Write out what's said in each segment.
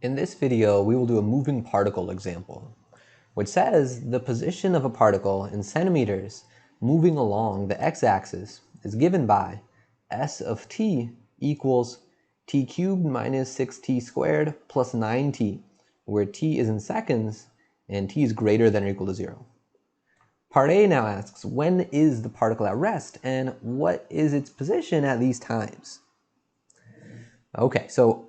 In this video, we will do a moving particle example, which says the position of a particle in centimeters moving along the x-axis is given by s of t equals t cubed minus 6t squared plus 9t, where t is in seconds and t is greater than or equal to 0. Part A now asks, when is the particle at rest and what is its position at these times? Okay, so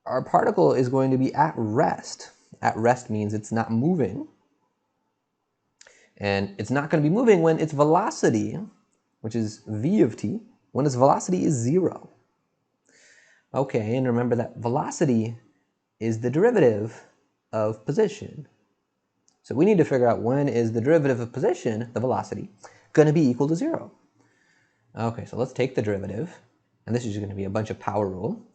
our particle is going to be at rest. At rest means it's not moving. And it's not going to be moving when its velocity, which is v of t, when its velocity is 0. Okay, and remember that velocity is the derivative of position. So we need to figure out when is the derivative of position, the velocity, going to be equal to 0. Okay, so let's take the derivative. And this is just going to be a bunch of power rule.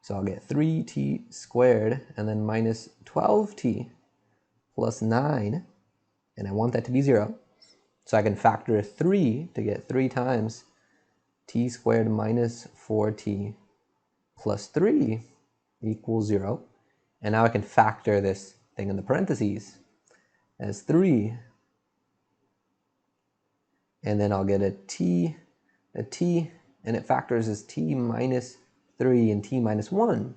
So I'll get 3t squared and then minus 12t plus 9. And I want that to be 0. So I can factor 3 to get 3 times t squared minus 4t plus 3 equals 0. And now I can factor this thing in the parentheses as 3. And then I'll get a t, and it factors as t minus 3 and t minus 1.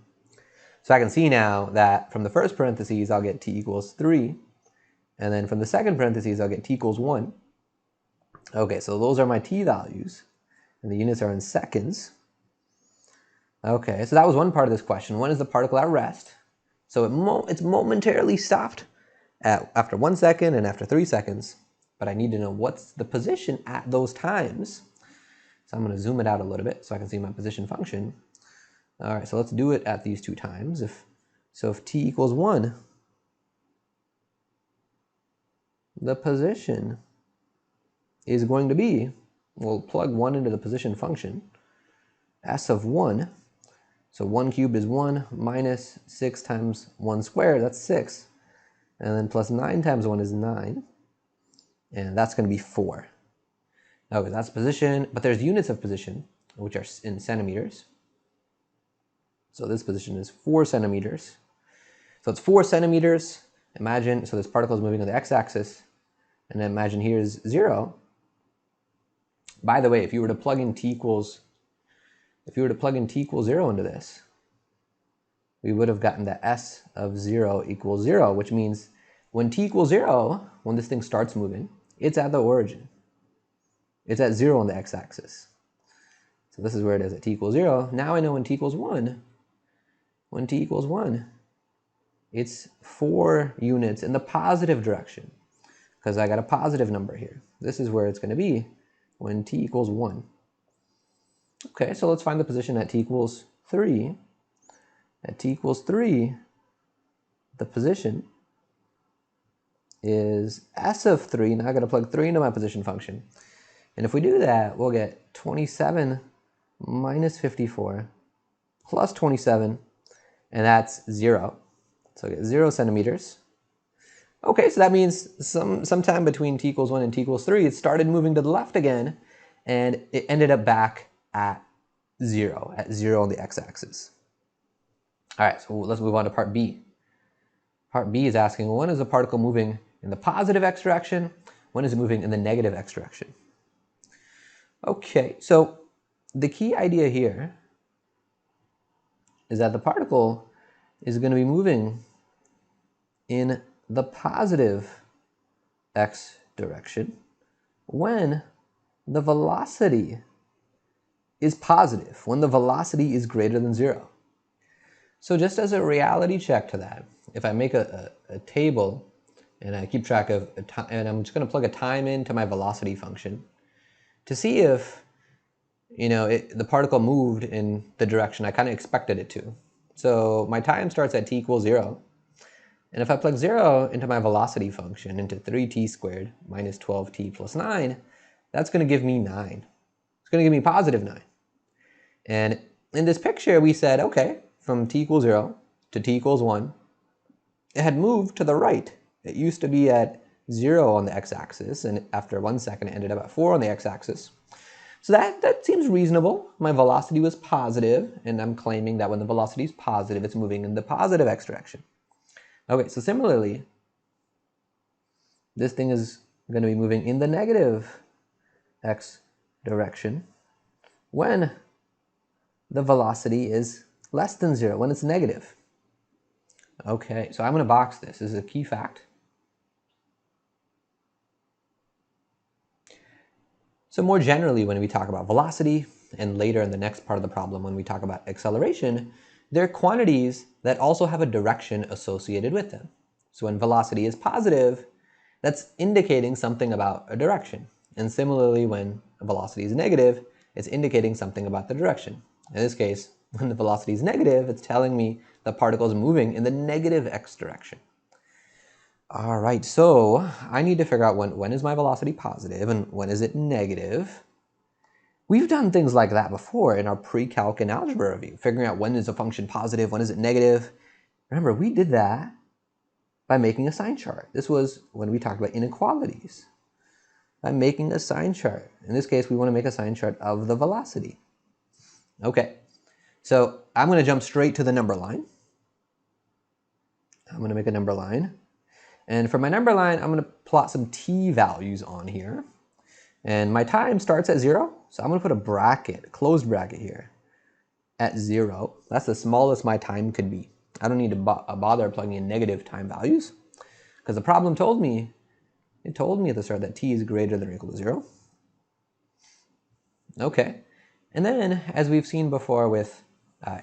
So I can see now that from the first parentheses, I'll get t equals 3. And then from the second parentheses, I'll get t equals 1. Okay, so those are my t values. And the units are in seconds. Okay, so that was one part of this question. When is the particle at rest? So it's momentarily stopped after 1 second and after 3 seconds. But I need to know what's the position at those times. So I'm going to zoom it out a little bit so I can see my position function. All right, so let's do it at these 2 times. If t equals 1, the position is going to be, we'll plug 1 into the position function, s of 1. So 1 cubed is 1 minus 6 times 1 squared, that's 6. And then plus 9 times 1 is 9. And that's going to be 4. Okay, that's position, but there's units of position, which are in centimeters. So this position is 4 centimeters. So it's 4 centimeters. Imagine, so this particle is moving on the x-axis. And then imagine here is 0. By the way, if you were to plug in t equals 0 into this, we would have gotten that s of 0 equals 0, which means when t equals 0, when this thing starts moving, it's at the origin. It's at 0 on the x-axis. So this is where it is at t equals 0. Now I know when t equals 1, it's 4 units in the positive direction, because I got a positive number here. This is where it's going to be when t equals 1. Okay, so let's find the position at t equals 3. At t equals 3, the position is s of 3. Now I got to plug 3 into my position function. And if we do that, we'll get 27 minus 54 plus 27, and that's 0. So I get 0 centimeters. Okay, so that means sometime between t equals 1 and t equals 3, it started moving to the left again, and it ended up back at 0 on the x-axis. All right, so let's move on to part B. Part B is asking, when is the particle moving in the positive x direction? When is it moving in the negative x direction? Okay, so the key idea here is that the particle is going to be moving in the positive x direction when the velocity is positive, when the velocity is greater than 0. So just as a reality check to that, if I make a table and I keep track of a time, and I'm just going to plug a time into my velocity function to see if, the particle moved in the direction I kind of expected it to. So my time starts at t equals 0. And if I plug 0 into my velocity function, into 3t squared minus 12t plus 9, that's going to give me 9. It's going to give me positive 9. And in this picture, we said, okay, from t equals 0 to t equals 1, it had moved to the right. It used to be at 0 on the x-axis, and after 1 second, it ended up at 4 on the x-axis. So that seems reasonable. My velocity was positive, and I'm claiming that when the velocity is positive, it's moving in the positive x direction. Okay, so similarly, this thing is going to be moving in the negative x direction when the velocity is less than 0, when it's negative. Okay, so I'm going to box this. This is a key fact. So more generally, when we talk about velocity, and later in the next part of the problem when we talk about acceleration, they're quantities that also have a direction associated with them. So when velocity is positive, that's indicating something about a direction. And similarly, when a velocity is negative, it's indicating something about the direction. In this case, when the velocity is negative, it's telling me the particle is moving in the negative x direction. All right, so I need to figure out when is my velocity positive and when is it negative. We've done things like that before in our pre-calc and algebra review, figuring out when is a function positive, when is it negative. Remember, we did that by making a sign chart. This was when we talked about inequalities. By making a sign chart. In this case, we want to make a sign chart of the velocity. Okay, so I'm going to jump straight to the number line. I'm going to make a number line. And for my number line, I'm going to plot some t values on here. And my time starts at 0, so I'm going to put a bracket, a closed bracket here, at 0. That's the smallest my time could be. I don't need to bother plugging in negative time values, because the problem told me, at the start that t is greater than or equal to 0. Okay, and then as we've seen before with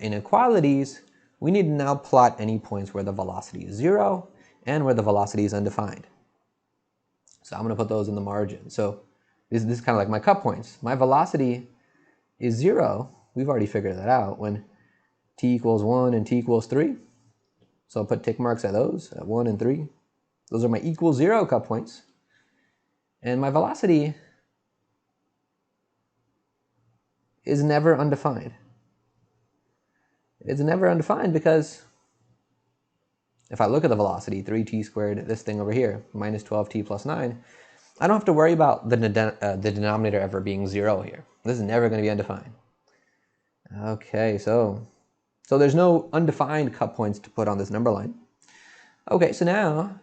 inequalities, we need to now plot any points where the velocity is 0 and where the velocity is undefined. So I'm going to put those in the margin. So this is kind of like my cut points. My velocity is 0. We've already figured that out when t equals 1 and t equals 3. So I'll put tick marks at those, at 1 and 3. Those are my equal 0 cut points. And my velocity is never undefined. It's never undefined because if I look at the velocity, 3t squared, this thing over here, minus 12t plus 9, I don't have to worry about the denominator ever being 0 here. This is never going to be undefined. Okay, so there's no undefined cut points to put on this number line. Okay, so now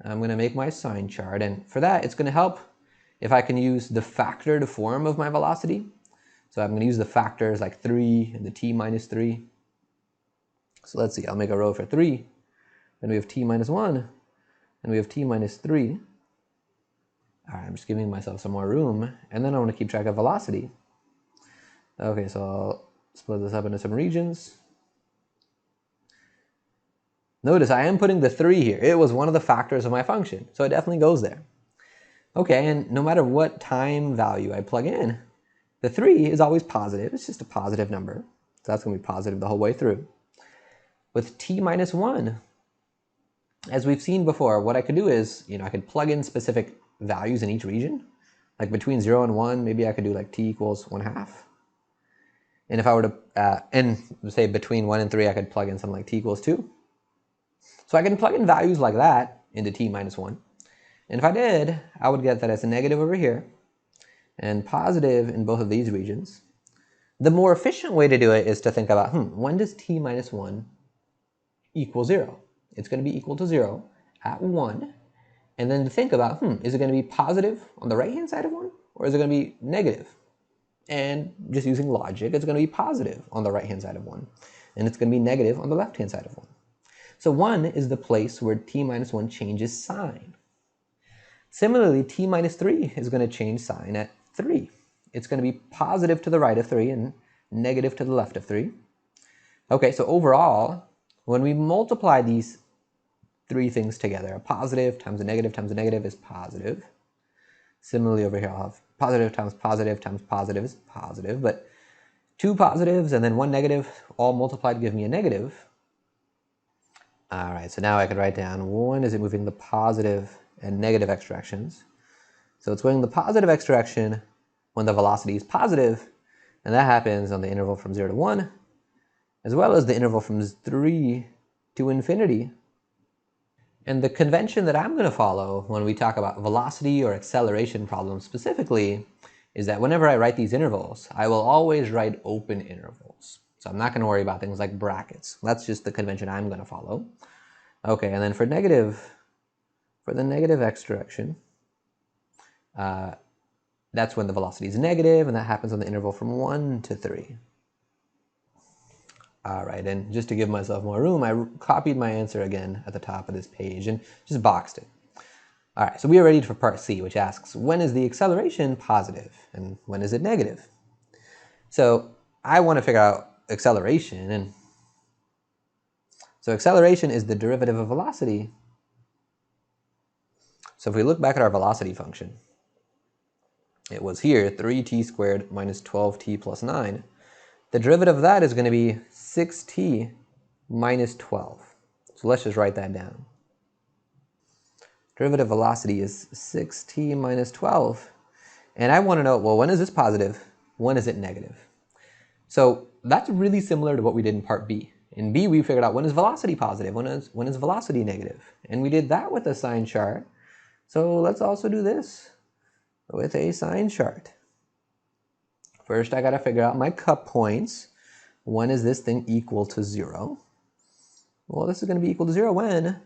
I'm going to make my sign chart, and for that, it's going to help if I can use the factored form of my velocity. So I'm going to use the factors like 3 and the t minus 3. So let's see, I'll make a row for 3. Then we have t minus 1, and we have t minus 3. All right, I'm just giving myself some more room, and then I want to keep track of velocity. Okay, so I'll split this up into some regions. Notice I am putting the 3 here. It was one of the factors of my function, so it definitely goes there. Okay, and no matter what time value I plug in, the 3 is always positive. It's just a positive number, so that's going to be positive the whole way through. With t minus 1, as we've seen before, what I could do is, I could plug in specific values in each region. Like between 0 and 1, maybe I could do like t equals 1/2. And if I were to, and say between 1 and 3, I could plug in something like t equals 2. So I can plug in values like that into t minus 1. And if I did, I would get that it's a negative over here and positive in both of these regions. The more efficient way to do it is to think about, when does t minus 1 equal 0? It's going to be equal to 0 at 1. And then to think about, is it going to be positive on the right-hand side of 1? Or is it going to be negative? And just using logic, it's going to be positive on the right-hand side of 1. And it's going to be negative on the left-hand side of 1. So 1 is the place where t minus 1 changes sign. Similarly, t minus 3 is going to change sign at 3. It's going to be positive to the right of 3 and negative to the left of 3. Okay, so overall, when we multiply these 3 things together, a positive times a negative is positive. Similarly over here, I'll have positive times positive is positive, but 2 positives and then 1 negative all multiplied give me a negative. All right, so now I could write down when is it moving the positive and negative x directions. So it's going the positive x direction when the velocity is positive, and that happens on the interval from 0 to 1, as well as the interval from 3 to infinity. And the convention that I'm going to follow when we talk about velocity or acceleration problems specifically is that whenever I write these intervals, I will always write open intervals. So I'm not going to worry about things like brackets. That's just the convention I'm going to follow. Okay, and then for the negative x direction, that's when the velocity is negative, and that happens on the interval from 1 to 3. All right, and just to give myself more room, I copied my answer again at the top of this page and just boxed it. All right, so we are ready for part C, which asks, when is the acceleration positive and when is it negative? So I want to figure out acceleration, and so acceleration is the derivative of velocity. So if we look back at our velocity function, it was here 3t squared minus 12t plus 9. The derivative of that is going to be 6t minus 12. So let's just write that down. Derivative velocity is 6t minus 12. And I want to know, well, when is this positive? When is it negative? So that's really similar to what we did in part B. In B, we figured out when is velocity positive, when is velocity negative. And we did that with a sign chart. So let's also do this with a sign chart. First, I got to figure out my cup points. When is this thing equal to 0? Well, this is going to be equal to 0 when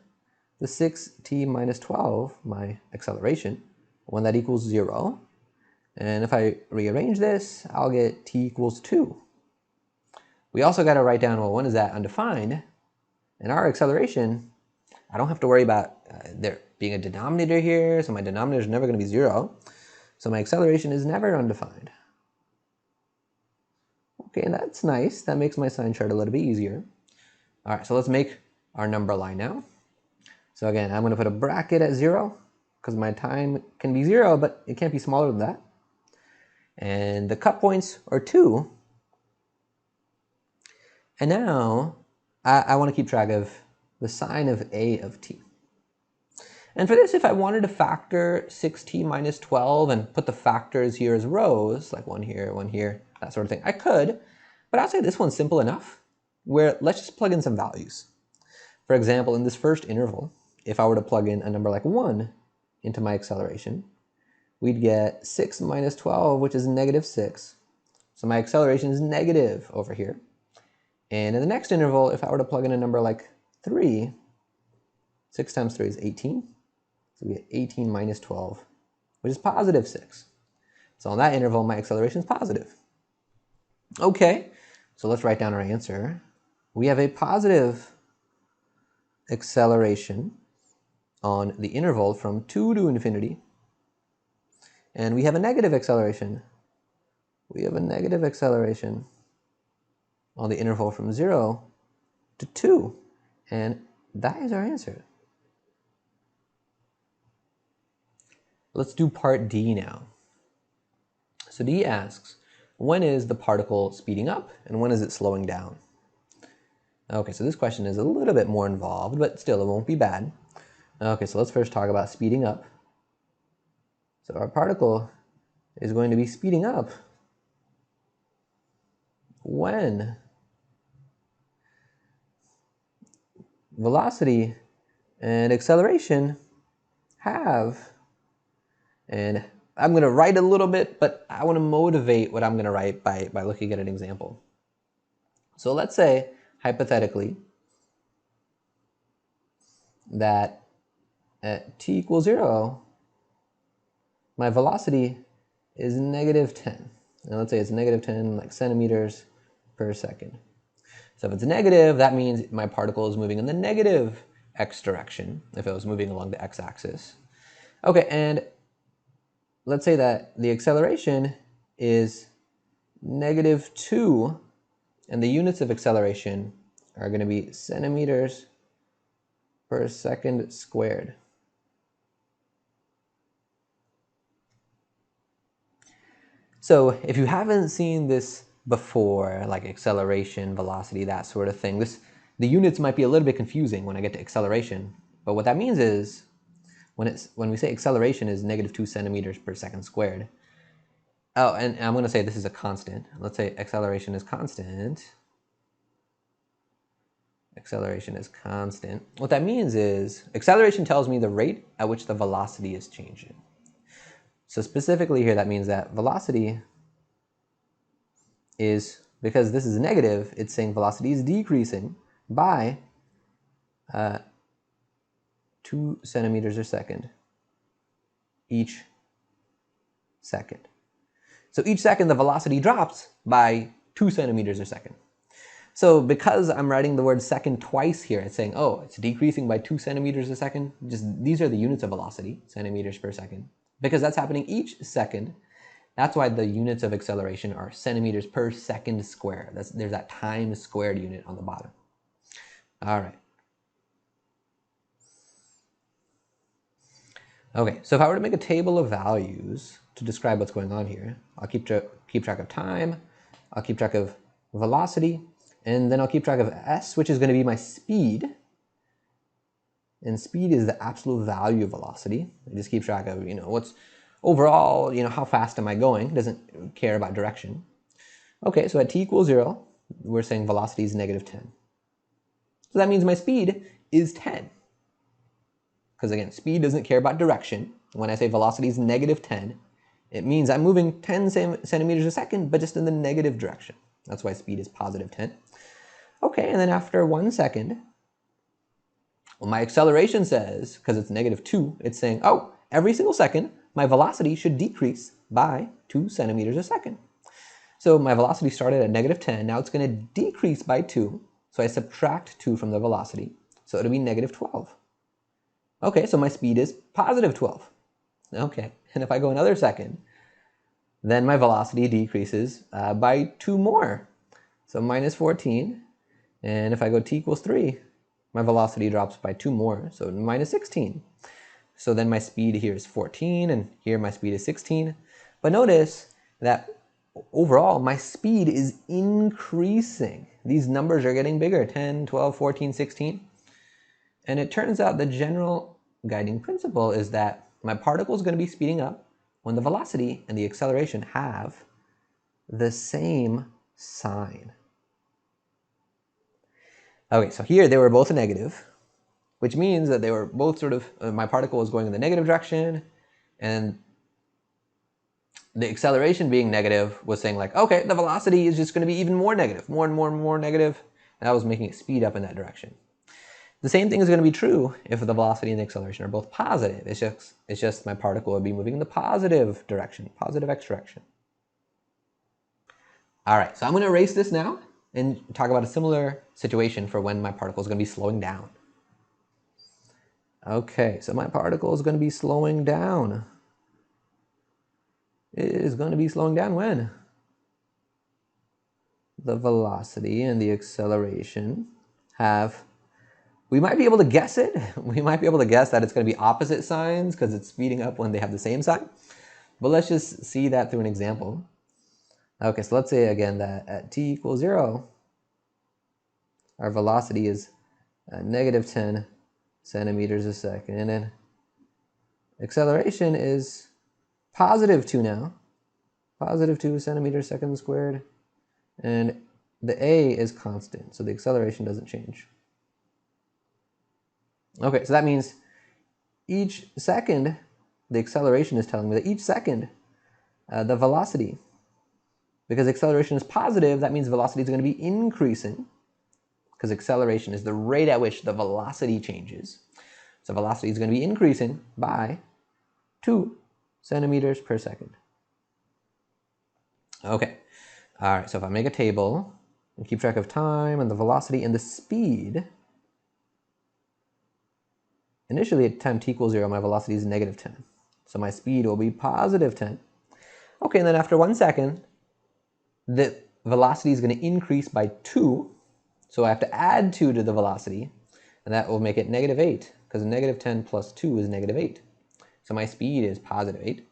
the 6t minus 12, my acceleration, when that equals 0. And if I rearrange this, I'll get t equals 2. We also got to write down, well, when is that undefined? And our acceleration, I don't have to worry about there being a denominator here, so my denominator is never going to be 0. So my acceleration is never undefined. Okay, that's nice. That makes my sign chart a little bit easier. All right, so let's make our number line now. So again, I'm going to put a bracket at 0 because my time can be 0, but it can't be smaller than that. And the cut points are 2. And now I want to keep track of the sine of a of t. And for this, if I wanted to factor 6t minus 12 and put the factors here as rows, like 1 here, that sort of thing, I could. But I'd say this one's simple enough where let's just plug in some values. For example, in this first interval, if I were to plug in a number like 1 into my acceleration, we'd get 6 minus 12, which is negative 6. So my acceleration is negative over here. And in the next interval, if I were to plug in a number like 3, 6 times 3 is 18. So we get 18 minus 12, which is positive 6. So on that interval, my acceleration is positive. Okay, so let's write down our answer. We have a positive acceleration on the interval from 2 to infinity. And we have a negative acceleration. We have a negative acceleration on the interval from 0 to 2. And that is our answer. Let's do part D now. So D asks, when is the particle speeding up and when is it slowing down? Okay, so this question is a little bit more involved, but still it won't be bad. Okay, so let's first talk about speeding up. So our particle is going to be speeding up when velocity and acceleration have, and I'm going to write a little bit, but I want to motivate what I'm going to write by looking at an example. So let's say, hypothetically, that at t equals 0, my velocity is negative 10. And let's say it's negative 10 like centimeters per second. So if it's negative, that means my particle is moving in the negative x direction, if it was moving along the x-axis. Okay, and let's say that the acceleration is negative 2, and the units of acceleration are going to be centimeters per second squared. So if you haven't seen this before, like acceleration, velocity, that sort of thing, the units might be a little bit confusing when I get to acceleration. But what that means is, when we say acceleration is negative 2 centimeters per second squared, oh, and I'm going to say this is a constant. Let's say acceleration is constant. Acceleration is constant. What that means is acceleration tells me the rate at which the velocity is changing. So specifically here, that means that velocity is, because this is negative, it's saying velocity is decreasing by 2 centimeters a second each second. So each second the velocity drops by 2 centimeters a second. So because I'm writing the word second twice here, it's saying, oh, it's decreasing by 2 centimeters a second. Just these are the units of velocity, centimeters per second. Because that's happening each second, that's why the units of acceleration are centimeters per second squared. There's that time squared unit on the bottom. All right. Okay, so if I were to make a table of values to describe what's going on here, I'll keep track of time, I'll keep track of velocity, and then I'll keep track of s, which is going to be my speed. And speed is the absolute value of velocity. I just keep track of, what's overall, how fast am I going? It doesn't care about direction. Okay, so at t equals 0, we're saying velocity is negative 10. So that means my speed is 10. Because again, speed doesn't care about direction. When I say velocity is negative 10, it means I'm moving 10 centimeters a second, but just in the negative direction. That's why speed is positive 10. Okay, and then after 1 second, well, my acceleration says, because it's negative 2, it's saying, oh, every single second, my velocity should decrease by 2 centimeters a second. So my velocity started at negative 10. Now it's going to decrease by 2. So I subtract 2 from the velocity. So it'll be negative 12. Okay, so my speed is positive 12. Okay, and if I go another second, then my velocity decreases by 2 more. So minus 14. And if I go t equals 3, my velocity drops by 2 more, so minus 16. So then my speed here is 14, and here my speed is 16. But notice that overall, my speed is increasing. These numbers are getting bigger, 10, 12, 14, 16. And it turns out the general guiding principle is that my particle is going to be speeding up when the velocity and the acceleration have the same sign. Okay, so here they were both negative, which means that they were both sort of, my particle was going in the negative direction, and the acceleration being negative was saying like, okay, the velocity is just going to be even more negative, more and more and more negative. And that was making it speed up in that direction. The same thing is going to be true if the velocity and the acceleration are both positive. It's just my particle would be moving in the positive direction, positive x direction. All right, so I'm going to erase this now and talk about a similar situation for when my particle is going to be slowing down. Okay, so my particle is going to be slowing down. It is going to be slowing down when the velocity and the acceleration have, we might be able to guess it. We might be able to guess that it's going to be opposite signs because it's speeding up when they have the same sign. But let's just see that through an example. Okay, so let's say again that at t equals 0, our velocity is negative 10 centimeters a second, and acceleration is positive 2 now, positive 2 centimeters second squared, and the a is constant, so the acceleration doesn't change. Okay, so that means each second, the acceleration is telling me that each second, the velocity, because acceleration is positive, that means velocity is going to be increasing, because acceleration is the rate at which the velocity changes. So velocity is going to be increasing by 2 centimeters per second. Okay, all right, so if I make a table and keep track of time and the velocity and the speed, initially at time t equals 0, my velocity is negative 10. So my speed will be positive 10. Okay, and then after 1 second, the velocity is going to increase by 2. So I have to add 2 to the velocity, and that will make it negative 8, because negative 10 plus 2 is negative 8. So my speed is positive 8.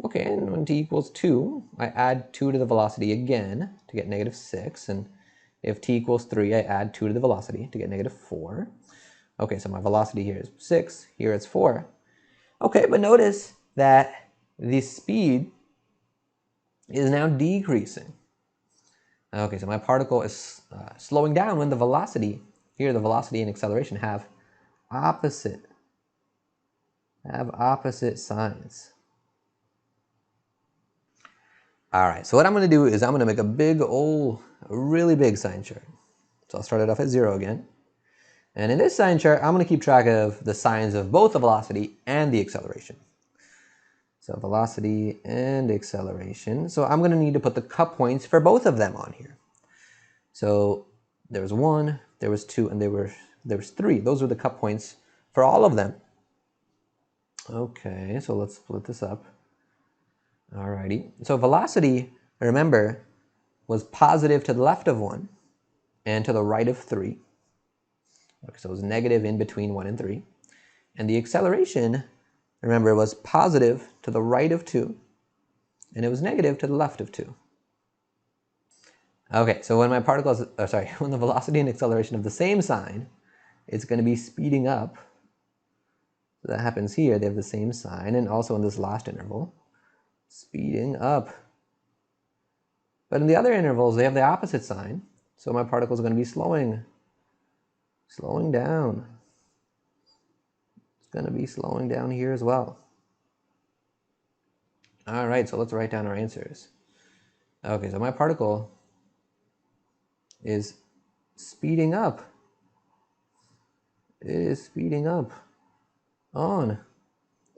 Okay, and when t equals 2, I add 2 to the velocity again to get negative 6. And if t equals 3, I add 2 to the velocity to get negative 4. Okay, so my velocity here is 6, here it's 4. Okay, but notice that the speed is now decreasing. Okay, so my particle is slowing down when the velocity, here the velocity and acceleration have opposite signs. All right, so what I'm going to do is I'm going to make a really big sign chart. So I'll start it off at 0 again. And in this sign chart, I'm going to keep track of the signs of both the velocity and the acceleration. So velocity and acceleration. So I'm going to need to put the cup points for both of them on here. So there was 1, there was 2, and there was 3. Those were the cup points for all of them. Okay, so let's split this up. Alrighty. So velocity, remember, was positive to the left of 1 and to the right of 3. Okay, so it was negative in between 1 and 3. And the acceleration, remember, was positive to the right of 2, and it was negative to the left of 2. Okay, so when my particles, when the velocity and acceleration have the same sign, it's going to be speeding up. So that happens here, they have the same sign, and also in this last interval, speeding up. But in the other intervals, they have the opposite sign, so my particles are going to be slowing down. It's going to be slowing down here as well. All right, so let's write down our answers. Okay, so my particle is speeding up. It is speeding up on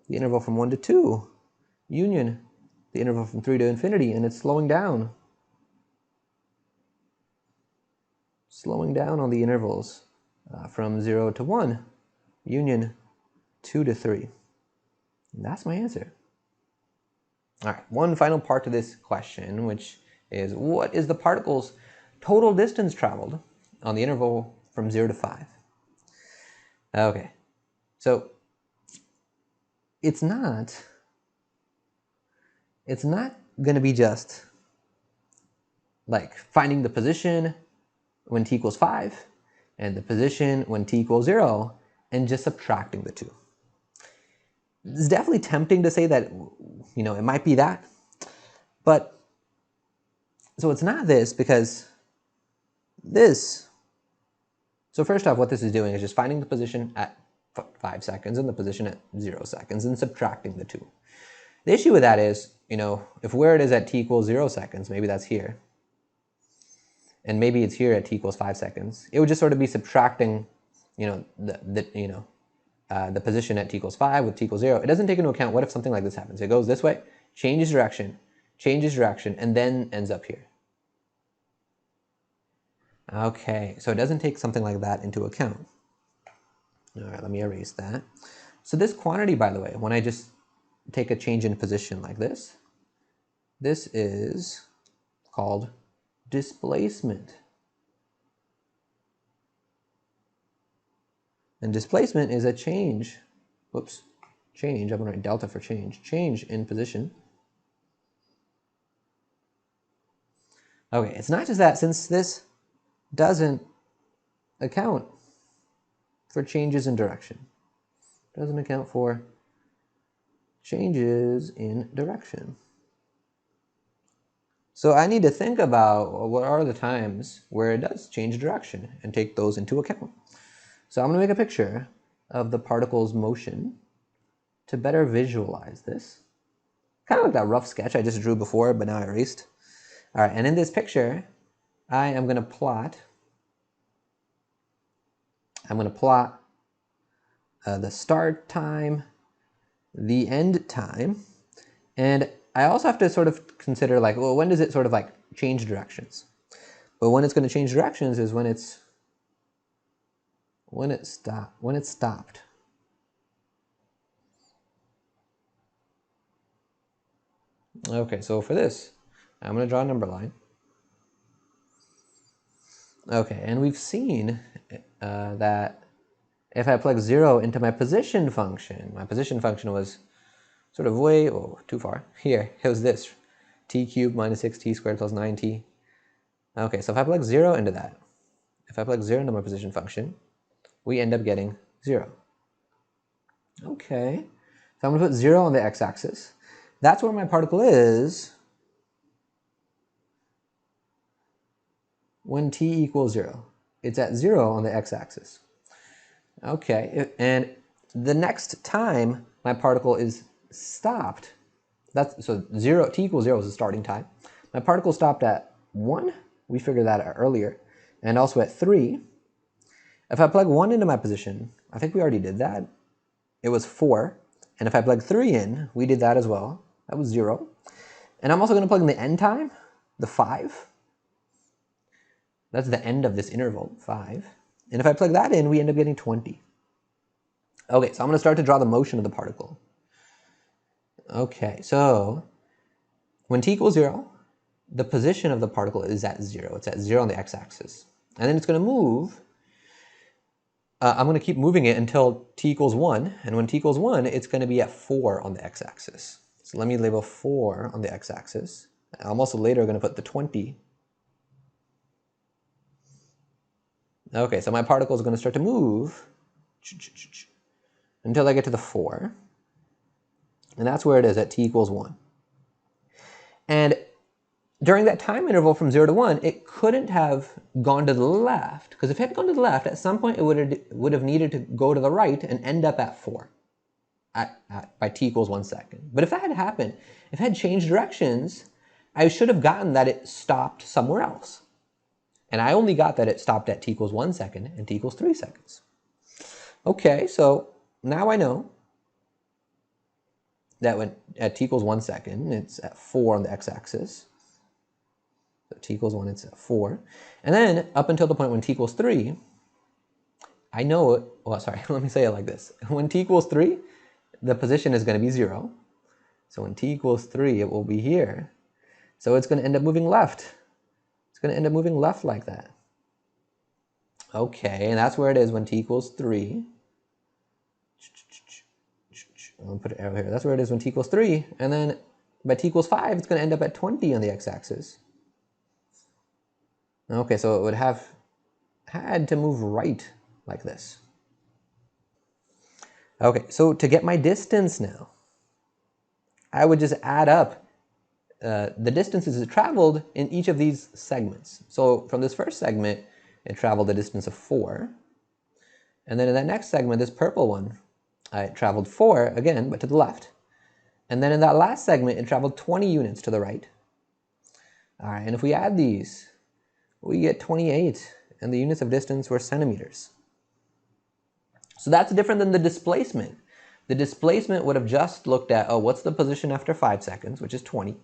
the interval from 1 to 2, union the interval from 3 to infinity, and it's slowing down. Slowing down on the intervals from 0 to 1, union 2 to 3. And that's my answer. All right, one final part to this question, which is, what is the particle's total distance traveled on the interval from 0 to 5? Okay, so it's not going to be just like finding the position when t equals 5 and the position when t equals 0 and just subtracting the two. It's definitely tempting to say that, you know, it might be that, but so it's not this, because this, so first off, what this is doing is just finding the position at 5 seconds and the position at 0 seconds and subtracting the two. The issue with that is, you know, if where it is at t equals 0 seconds, maybe that's here, and maybe it's here at t equals 5 seconds, it would just sort of be subtracting, you know, the position at t equals 5 with t equals 0. It doesn't take into account what if something like this happens. It goes this way, changes direction, and then ends up here. Okay, so it doesn't take something like that into account. All right, let me erase that. So this quantity, by the way, when I just take a change in position like this, this is called displacement. And displacement is a change. Whoops, change. I'm going to write delta for change. Change in position. Okay, it's not just that, since this doesn't account for changes in direction. Doesn't account for changes in direction. So I need to think about what are the times where it does change direction and take those into account. So I'm going to make a picture of the particle's motion to better visualize this. Kind of like that rough sketch I just drew before, but now I erased. All right, and in this picture, I am going to plot the start time, the end time, and I also have to sort of consider, like, well, when does it sort of like change directions? But when it's going to change directions is when it's stopped. Okay, so for this, I'm going to draw a number line. Okay, and we've seen that if I plug 0 into my position function was sort of way, too far. Here, it was this, t cubed minus 6t squared plus 9t. Okay, so if I plug 0 into that, if I plug 0 into my position function, we end up getting 0. Okay, so I'm going to put 0 on the x-axis. That's where my particle is when t equals 0. It's at 0 on the x-axis. Okay, and the next time my particle is stopped So 0, t equals 0 is the starting time. My particle stopped at 1. We figured that out earlier. And also at 3. If I plug 1 into my position, I think we already did that. It was 4. And if I plug 3 in, we did that as well. That was 0. And I'm also going to plug in the end time, the 5. That's the end of this interval, 5. And if I plug that in, we end up getting 20. Okay, so I'm going to start to draw the motion of the particle. Okay, so when t equals 0, the position of the particle is at 0. It's at 0 on the x-axis. And then it's going to move. I'm going to keep moving it until t equals 1. And when t equals 1, it's going to be at 4 on the x-axis. So let me label 4 on the x-axis. I'm also later going to put the 20. Okay, so my particle is going to start to move until I get to the 4. And that's where it is at t equals 1. And during that time interval from 0 to 1, it couldn't have gone to the left, because if it had gone to the left, at some point it would have needed to go to the right and end up at 4 by t equals 1 second. But if that had happened, if it had changed directions, I should have gotten that it stopped somewhere else. And I only got that it stopped at t equals 1 second and t equals 3 seconds. Okay, so now I know that when at t equals 1 second, it's at 4 on the x-axis. So t equals 1, it's at 4. And then up until the point when t equals 3, I know it, well, sorry, let me say it like this. When t equals 3, the position is going to be 0. So when t equals 3, it will be here. So it's going to end up moving left. It's going to end up moving left like that. Okay, and that's where it is when t equals 3. I'll put an arrow here. That's where it is when t equals 3. And then by t equals 5, it's going to end up at 20 on the x-axis. Okay, so it would have had to move right like this. Okay, so to get my distance now, I would just add up the distances it traveled in each of these segments. So from this first segment, it traveled a distance of 4. And then in that next segment, this purple one, it traveled 4 again, but to the left. And then in that last segment, it traveled 20 units to the right. All right, and if we add these, we get 28, and the units of distance were centimeters. So that's different than the displacement. The displacement would have just looked at, oh, what's the position after 5 seconds, which is 20.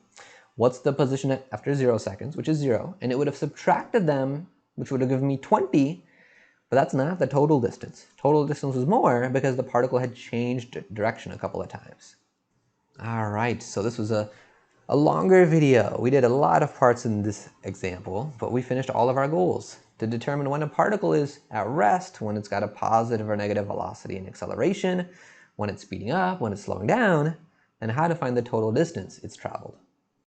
What's the position after 0 seconds, which is 0. And it would have subtracted them, which would have given me 20, but that's not the total distance. Total distance was more because the particle had changed direction a couple of times. All right, so this was a longer video. We did a lot of parts in this example, but we finished all of our goals. To determine when a particle is at rest, when it's got a positive or negative velocity and acceleration, when it's speeding up, when it's slowing down, and how to find the total distance it's traveled.